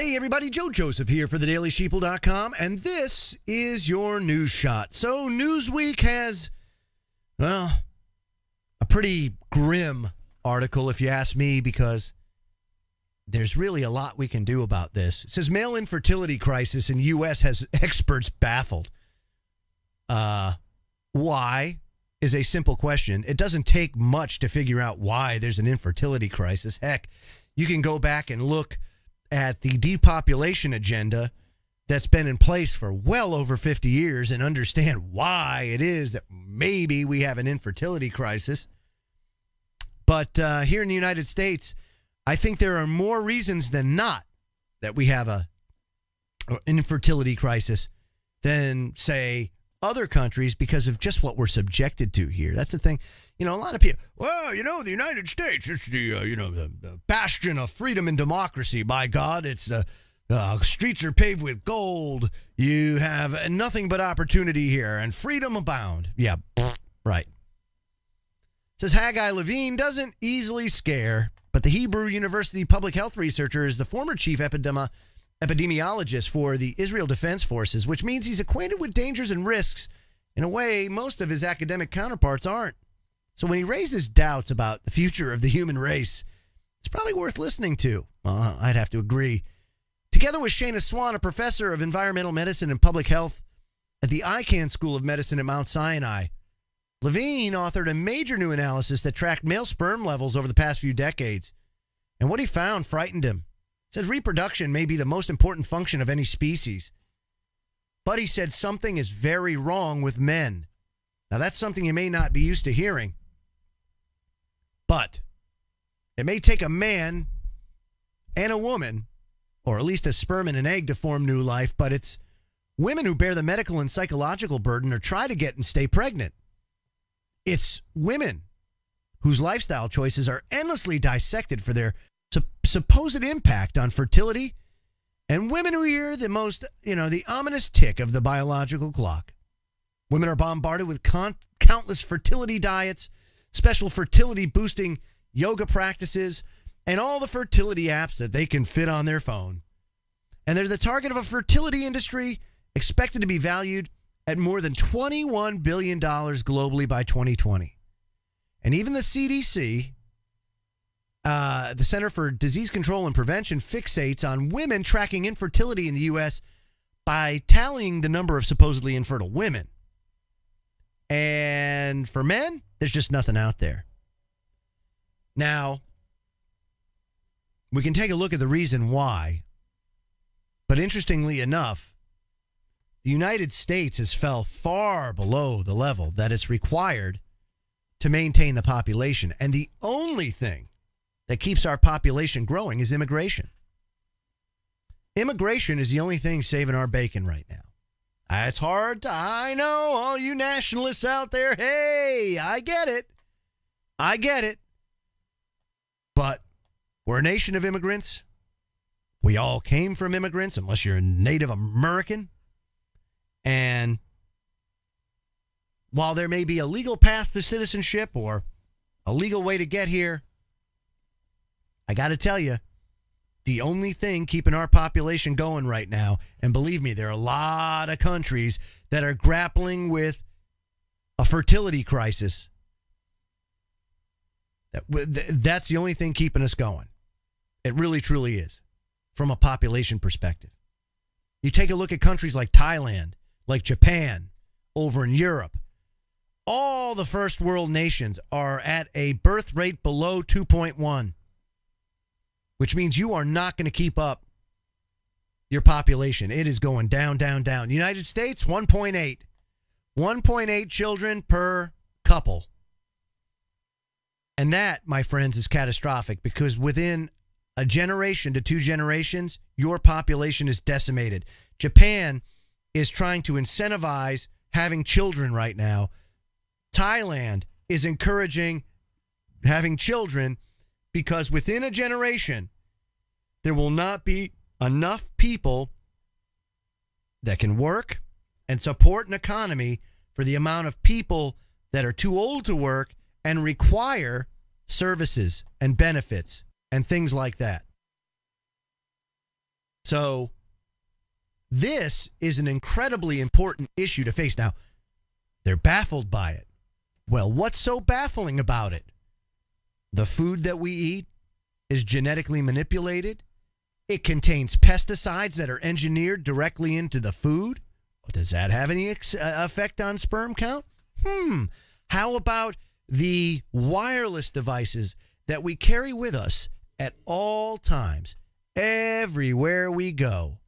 Hey everybody, Joe Joseph here for thedailysheeple.com, and this is your news shot. So Newsweek has, well, a pretty grim article if you ask me, because there's really a lot we can do about this. It says male infertility crisis in U.S. has experts baffled. Why is a simple question. It doesn't take much to figure out why there's an infertility crisis. Heck, you can go back and look at the depopulation agenda that's been in place for well over 50 years and understand why it is that maybe we have an infertility crisis. But here in the United States, I think there are more reasons than not that we have an infertility crisis than, say, other countries, because of just what we're subjected to here. That's the thing. You know, a lot of people, well, you know, the United States, it's the, the bastion of freedom and democracy. By God, it's the streets are paved with gold. You have nothing but opportunity here and freedom abound. Yeah, right. Says Haggai Levine doesn't easily scare, but the Hebrew University public health researcher is the former chief epidemiologist for the Israel Defense Forces, which means he's acquainted with dangers and risks in a way most of his academic counterparts aren't. So when he raises doubts about the future of the human race, it's probably worth listening to. I'd have to agree. Together with Shana Swan, a professor of environmental medicine and public health at the Icahn School of Medicine at Mount Sinai, Levine authored a major new analysis that tracked male sperm levels over the past few decades. And what he found frightened him. He says reproduction may be the most important function of any species. But he said something is very wrong with men. Now that's something you may not be used to hearing. But it may take a man and a woman, or at least a sperm and an egg, to form new life, but it's women who bear the medical and psychological burden or try to get and stay pregnant. It's women whose lifestyle choices are endlessly dissected for their supposed impact on fertility, and women who hear the most, the ominous tick of the biological clock. Women are bombarded with countless fertility diets, special fertility boosting yoga practices, and all the fertility apps that they can fit on their phone. And they're the target of a fertility industry expected to be valued at more than $21 billion globally by 2020. And even the CDC, the Center for Disease Control and Prevention, fixates on women tracking infertility in the U.S. by tallying the number of supposedly infertile women. And for men, there's just nothing out there. Now, we can take a look at the reason why. But interestingly enough, the United States has fell far below the level that it's required to maintain the population. And the only thing that keeps our population growing is immigration. Immigration is the only thing saving our bacon right now. It's hard to, I know, all you nationalists out there, hey, I get it. But we're a nation of immigrants. We all came from immigrants, unless you're a Native American. And while there may be a legal path to citizenship or a legal way to get here, I got to tell you, the only thing keeping our population going right now, and believe me, there are a lot of countries that are grappling with a fertility crisis. That's the only thing keeping us going. It really, truly is, from a population perspective. You take a look at countries like Thailand, like Japan, over in Europe. All the first world nations are at a birth rate below 2.1. Which means you are not going to keep up your population. It is going down, down, down. United States, 1.8. 1.8 children per couple. And that, my friends, is catastrophic, because within a generation to 2 generations, your population is decimated. Japan is trying to incentivize having children right now. Thailand is encouraging having children, because within a generation, there will not be enough people that can work and support an economy for the amount of people that are too old to work and require services and benefits and things like that. So this is an incredibly important issue to face. Now, they're baffled by it. Well, what's so baffling about it? The food that we eat is genetically manipulated. It contains pesticides that are engineered directly into the food. Does that have any effect on sperm count? How about the wireless devices that we carry with us at all times, everywhere we go?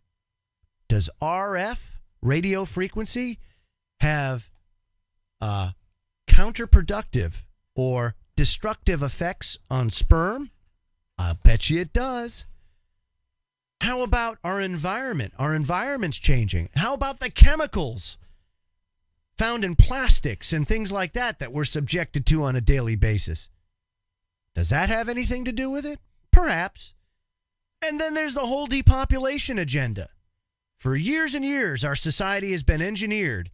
Does RF, radio frequency, have counterproductive or destructive effects on sperm? I bet you it does. How about our environment? Our environment's changing. How about the chemicals found in plastics and things like that that we're subjected to on a daily basis? Does that have anything to do with it? Perhaps. And then there's the whole depopulation agenda. For years and years, our society has been engineered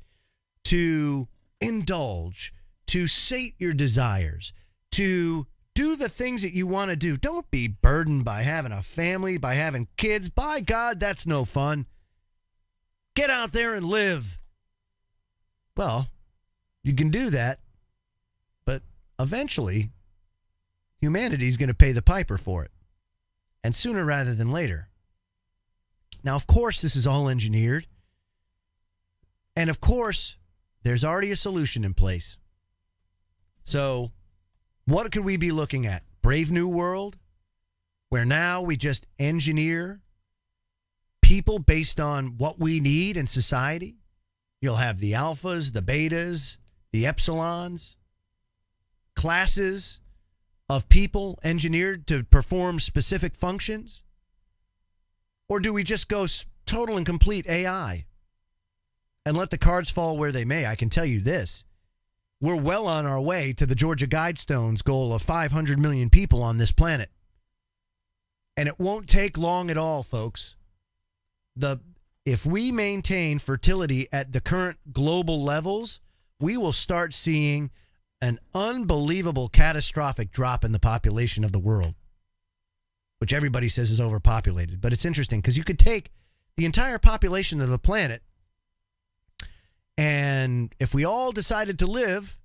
to indulge, to sate your desires, to do the things that you want to do. Don't be burdened by having a family, by having kids. By God, that's no fun. Get out there and live. Well, you can do that, but eventually, humanity's going to pay the piper for it. And sooner rather than later. Now, of course, this is all engineered. And of course, there's already a solution in place. So, what could we be looking at? Brave New World, where now we just engineer people based on what we need in society. You'll have the alphas, the betas, the epsilons, classes of people engineered to perform specific functions? Or do we just go total and complete AI and let the cards fall where they may? I can tell you this. We're well on our way to the Georgia Guidestone's goal of 500 million people on this planet. And it won't take long at all, folks. If we maintain fertility at the current global levels, we will start seeing an unbelievable catastrophic drop in the population of the world, which everybody says is overpopulated. But it's interesting because you could take the entire population of the planet, and if we all decided to live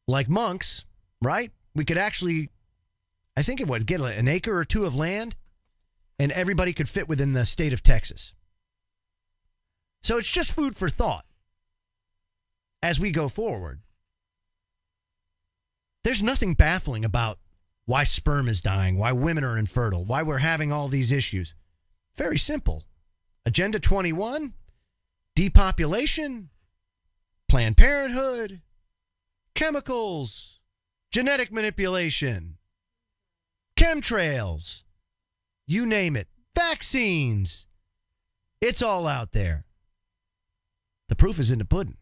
like monks, right, we could actually, I think it would get an acre or two of land, and everybody could fit within the state of Texas. So it's just food for thought as we go forward. There's nothing baffling about why sperm is dying, why women are infertile, why we're having all these issues. Very simple. Agenda 21, depopulation, Planned Parenthood, chemicals, genetic manipulation, chemtrails, you name it, vaccines. It's all out there. The proof is in the pudding.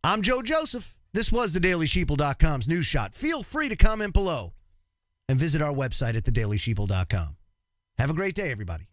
I'm Joe Joseph. This was thedailysheeple.com's News Shot. Feel free to comment below and visit our website at thedailysheeple.com. Have a great day, everybody.